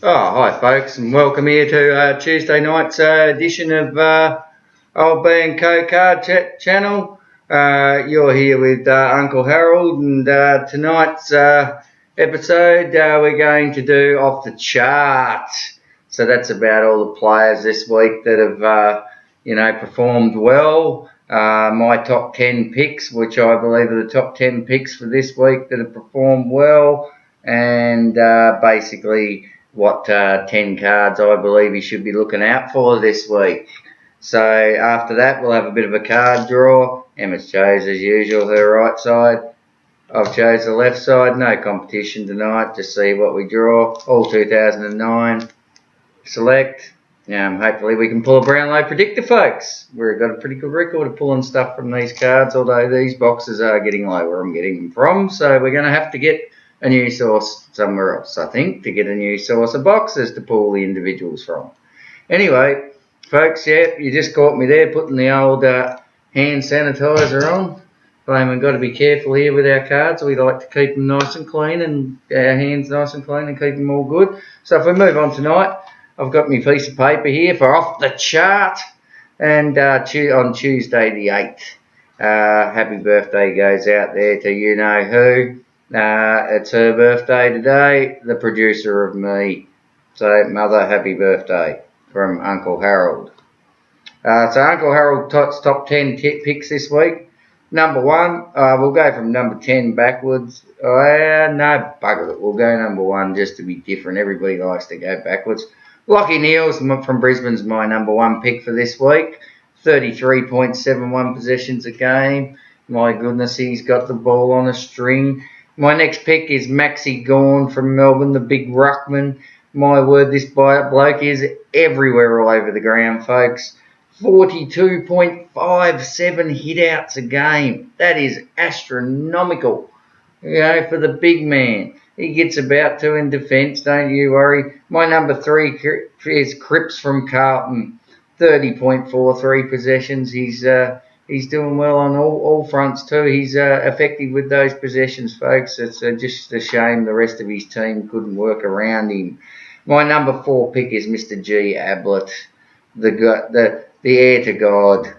Oh, hi folks, and welcome here to Tuesday night's edition of OLE-B and Co Card Channel. You're here with Uncle Harold, and tonight's episode we're going to do off the chart. So that's about all the players this week that have, performed well. My top 10 picks, which I believe are the top 10 picks for this week that have performed well, and basically what 10 cards I believe you should be looking out for this week. So after that we'll have a bit of a card draw. Emma's chose as usual her right side. I've chose the left side. No competition tonight. Just see what we draw. All 2009. Select. Hopefully we can pull a Brownlow predictor, folks. We've got a pretty good record of pulling stuff from these cards, although these boxes are getting low where I'm getting them from. So we're going to have to get a new source somewhere else, I think, to get a new source of boxes to pull the individuals from. Anyway, folks, yeah, you just caught me there putting the old hand sanitizer on. We've got to be careful here with our cards. We like to keep them nice and clean, and our hands nice and clean, and keep them all good. So if we move on tonight, I've got my piece of paper here for off the chart, and on Tuesday the 8th. Happy birthday goes out there to you-know-who. It's her birthday today, the producer of me. So, Mother, happy birthday from Uncle Harold. So, Uncle Harold's top 10 picks this week. Number 1, we'll go from number 10 backwards. No, bugger it. We'll go number 1 just to be different. Everybody likes to go backwards. Lachie Neale's from Brisbane's my number 1 pick for this week. 33.71 possessions a game. My goodness, he's got the ball on a string. My next pick is Maxi Gawn from Melbourne, the big ruckman. My word, this bloke is everywhere all over the ground, folks. 42.57 hitouts a game. That is astronomical, for the big man. He gets about 2 in defence, don't you worry. My number 3 is Cripps from Carlton. 30.43 possessions. He's doing well on all fronts too. He's effective with those possessions, folks. It's just a shame the rest of his team couldn't work around him. My number 4 pick is Mr. G. Ablett, the heir to God.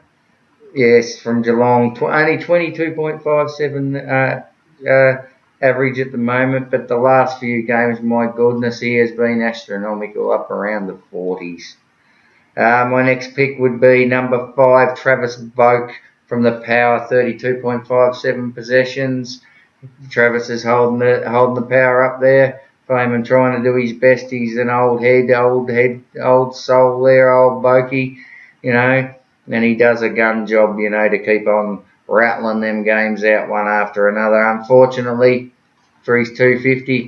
Yes, from Geelong. Only 22.57 average at the moment, but the last few games, my goodness, he has been astronomical, up around the 40s. My next pick would be number 5, Travis Boak from the Power, 32.57 possessions. Travis is holding the Power up there. Fayman trying to do his best. He's an old soul there, old Boakey, and he does a gun job, to keep on rattling them games out one after another. Unfortunately, for his 250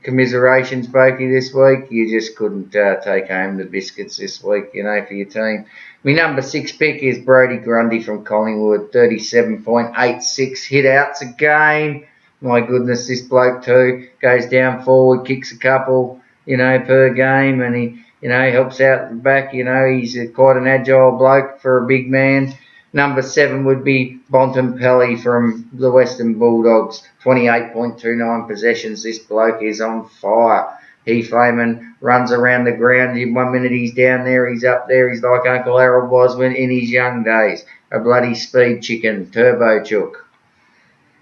commiserations, Boakey, this week, you just couldn't take home the biscuits this week, for your team. My number 6 pick is Brodie Grundy from Collingwood, 37.86 hit-outs a game. My goodness, this bloke too goes down forward, kicks a couple, per game, and he, helps out the back. He's quite an agile bloke for a big man. Number 7 would be Bontempelli from the Western Bulldogs, 28.29 possessions. This bloke is on fire. He Fayman runs around the ground. 1 minute he's down there, he's up there. He's like Uncle Harold was when in his young days. A bloody speed chicken, turbo chook.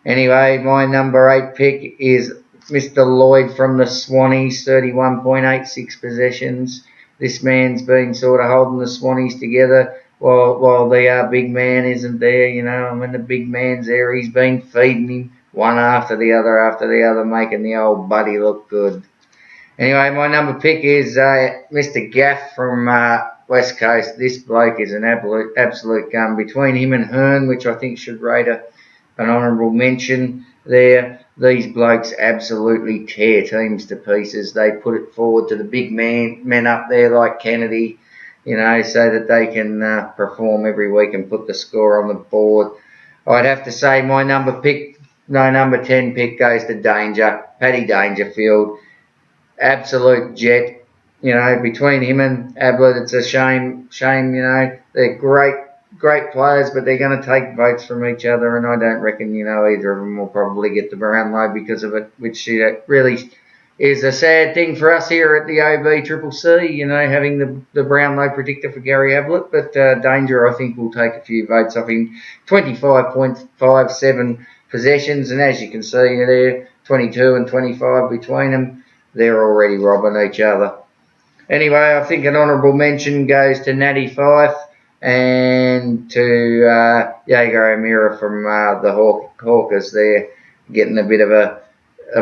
Anyway, my number 8 pick is Mr. Lloyd from the Swannies, 31.86 possessions. This man's been sort of holding the Swannies together while the big man isn't there, and when the big man's there, he's been feeding him one after the other, making the old buddy look good. Anyway, my number pick is Mr. Gaff from West Coast. This bloke is an absolute gun. Between him and Hearn, which I think should rate an honourable mention there, these blokes absolutely tear teams to pieces. They put it forward to the big men up there like Kennedy, so that they can perform every week and put the score on the board. I'd have to say my number 10 pick goes to Paddy Dangerfield. Absolute jet. Between him and Ablett, it's a shame, they're great players, but they're going to take votes from each other, and I don't reckon, either of them will probably get the Brownlow because of it, which really is a sad thing for us here at the OB-CCC, you know, having the Brownlow predictor for Gary Ablett, but Danger, I think, will take a few votes off him. 25.57 possessions, and as you can see there, 22 and 25 between them. They're already robbing each other. Anyway, I think an honourable mention goes to Natty Fife and to Jaeger O'Meara from the Hawkers there, getting a bit of a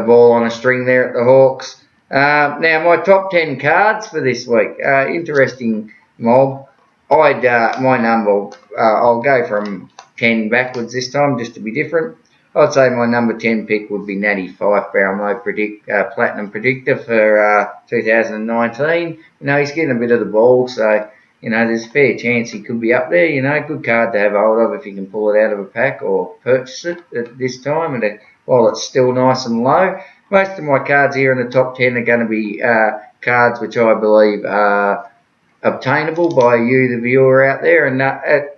ball on a string there at the Hawks. Now, my top 10 cards for this week. Interesting mob. My number, I'll go from 10 backwards this time just to be different. I'd say my number 10 pick would be Natty Fife, Brownlow Platinum Predictor for 2019. You know, he's getting a bit of the ball, so, you know, there's a fair chance he could be up there. You know, good card to have hold of if you can pull it out of a pack or purchase it at this time while it's still nice and low. Most of my cards here in the top 10 are going to be cards which I believe are obtainable by you, the viewer out there. And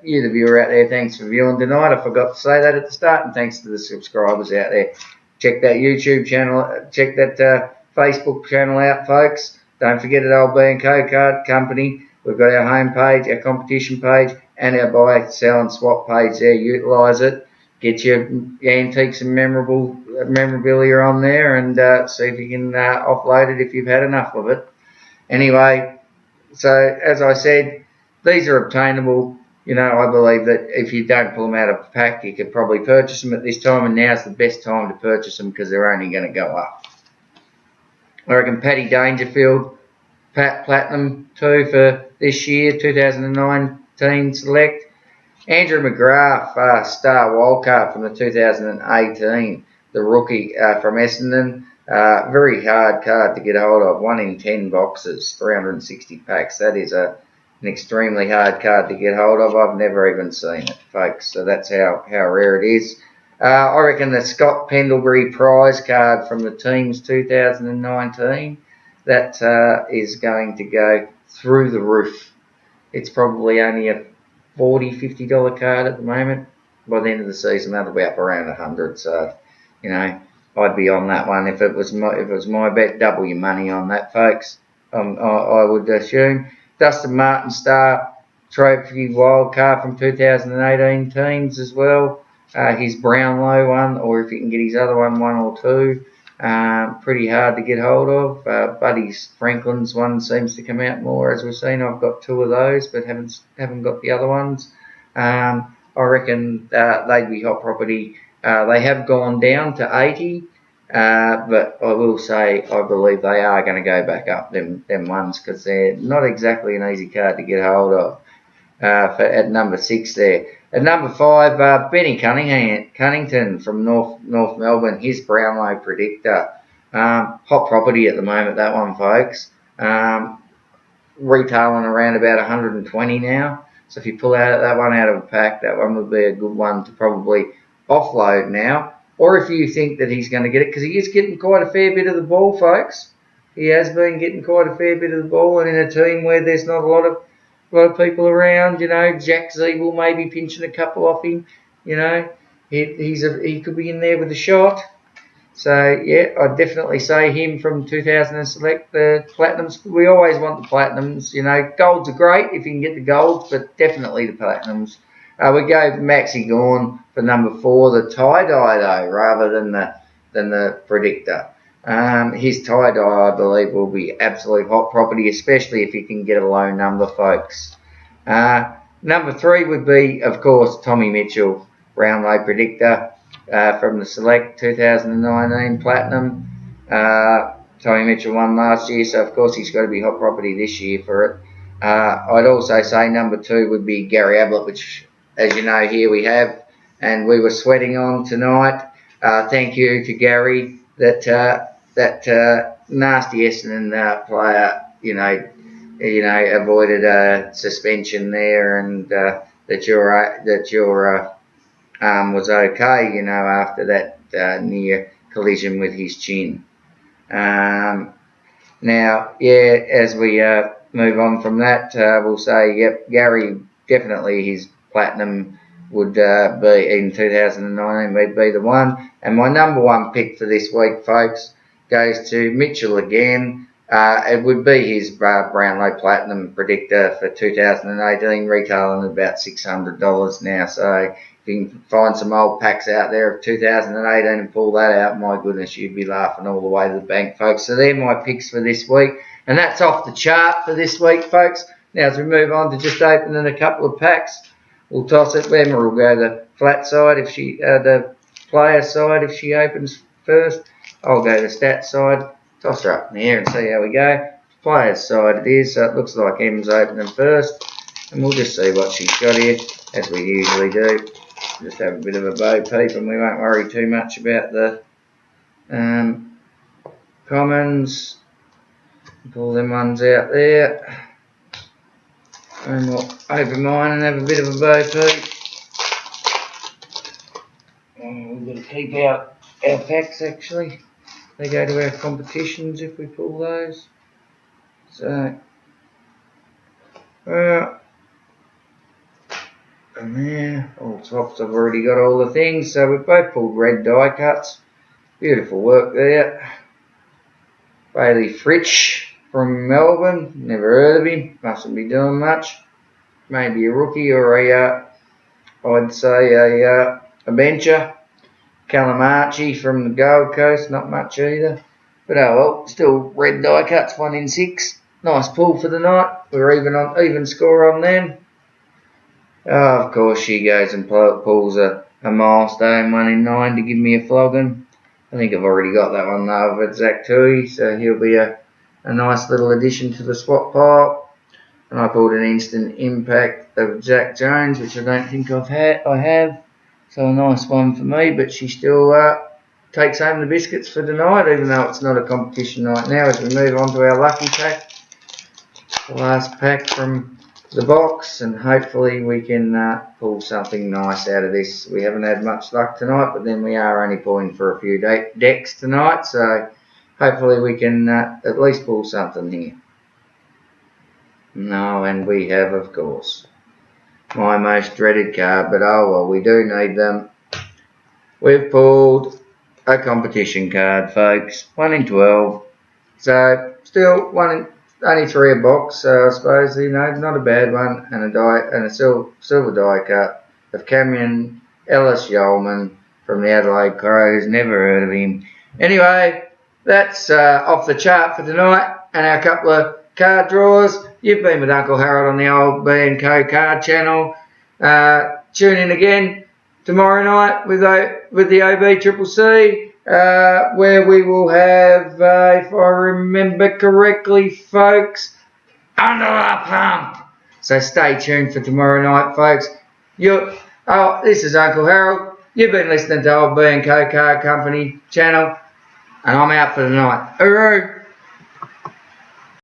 you, the viewer out there, thanks for viewing tonight. I forgot to say that at the start, and thanks to the subscribers out there. Check that YouTube channel, check that Facebook channel out, folks. Don't forget at OLE-B Card Company, we've got our home page, our competition page, and our buy, sell and swap page there. Utilise it. Get your antiques and memorabilia on there, and see if you can offload it if you've had enough of it. Anyway, so as I said, these are obtainable. You know, I believe that if you don't pull them out of a pack, you could probably purchase them at this time, and now's the best time to purchase them because they're only going to go up. I reckon Paddy Dangerfield, Platinum Tue for this year, 2019 select. Andrew McGrath, Star Wildcard from the 2018, the rookie from Essendon. Very hard card to get hold of. 1 in 10 boxes, 360 packs. That is an extremely hard card to get hold of. I've never even seen it, folks. So that's how rare it is. I reckon the Scott Pendlebury prize card from the teams 2019, that is going to go through the roof. It's probably only a $40, $50 card at the moment. By the end of the season, that'll be up around 100. So, you know, I'd be on that one if it was my bet. Double your money on that, folks. I would assume. Dustin Martin Star Trophy wild card from 2018 teams as well. His Brownlow one, or if you can get his other one or two. Pretty hard to get hold of. Buddy Franklin's one seems to come out more, as we've seen. I've got 2 of those, but haven't got the other ones. I reckon they'd be hot property. They have gone down to 80, but I will say I believe they are going to go back up them ones, because they're not exactly an easy card to get hold of. At number 6 there. At number 5, Benny Cunnington from North Melbourne, his Brownlow predictor. Hot property at the moment, that one, folks. Retailing around about 120 now. So if you pull that one out of a pack, that one would be a good one to probably offload now. Or if you think that he's going to get it, because he is getting quite a fair bit of the ball, folks. He has been getting quite a fair bit of the ball, and in a team where there's not a lot of people around, you know, Jack Zeeble maybe pinching a couple off him, you know, he could be in there with a shot. So yeah, I'd definitely say him from 2000 select the platinums. We always want the platinums, you know. Golds are great if you can get the golds, but definitely the platinums. We go Maxi Gawn for number 4, the tie-dye though, rather than the predictor. His tie-dye, I believe, will be absolute hot property, especially if you can get a low number, folks. Number 3 would be, of course, Tommy Mitchell, Brownlow predictor from the Select 2019 Platinum. Tommy Mitchell won last year, so of course he's got to be hot property this year for it. I'd also say number 2 would be Gary Ablett, which, as you know, here we have, and we were sweating on tonight. Thank you to Gary that nasty Essendon player, you know, avoided a suspension there, and that your arm was okay, you know, after that near collision with his chin. Now, yeah, as we move on from that, we'll say, yep, Gary, definitely his platinum would be in 2019 would be the one. And my number 1 pick for this week, folks, goes to Mitchell again. It would be his Brownlow Platinum predictor for 2018, retailing at about $600 now. So if you can find some old packs out there of 2018 and pull that out, my goodness, you'd be laughing all the way to the bank, folks. So they're my picks for this week. And that's off the chart for this week, folks. Now as we move on to just opening a couple of packs, we'll toss it. Emma will go the flat side if she, the player side if she opens first. I'll go the stat side. Toss her up in the air and see how we go. Player's side it is, so it looks like Em's opening first. And we'll just see what she's got here, as we usually do. Just have a bit of a bow peep and we won't worry too much about the commons. Pull them ones out there. And we'll open mine and have a bit of a bow peep. And we've got to keep our packs actually. They go to our competitions if we pull those. So, and there, all tops, I've already got all the things. So we've both pulled red die cuts. Beautiful work there. Bailey Fritsch from Melbourne. Never heard of him. Mustn't be doing much. Maybe a rookie or I'd say a bencher. Callum Archie from the Gold Coast, not much either. But oh well, still red die cuts, 1 in 6. Nice pull for the night. We're even score on them. Oh, of course she goes and pulls a milestone 1 in 9 to give me a flogging. I think I've already got that one though with Chart Tue, so he'll be a nice little addition to the swap pile. And I pulled an instant impact of Jack Jones, which I don't think I have. So a nice one for me, but she still takes home the biscuits for tonight, even though it's not a competition right now. As we move on to our lucky pack, the last pack from the box, and hopefully we can pull something nice out of this. We haven't had much luck tonight, but then we are only pulling for a few decks tonight, so hopefully we can at least pull something here. No, and we have, of course, my most dreaded card, but oh well, we do need them. We've pulled a competition card, folks. 1 in 12. So still only 3 a box, so I suppose, you know, not a bad one. And a silver die cut of Cameron Ellis Yeoman from the Adelaide Crows. Never heard of him. Anyway, that's off the chart for tonight, and our couple of card draws. You've been with Uncle Harold on the OLE-B card channel. Tune in again tomorrow night with the OB-CCC, where we will have, if I remember correctly, folks, Under the Pump. So stay tuned for tomorrow night, folks. This is Uncle Harold. You've been listening to OLE-B Card Company channel, and I'm out for the night. Hooroo!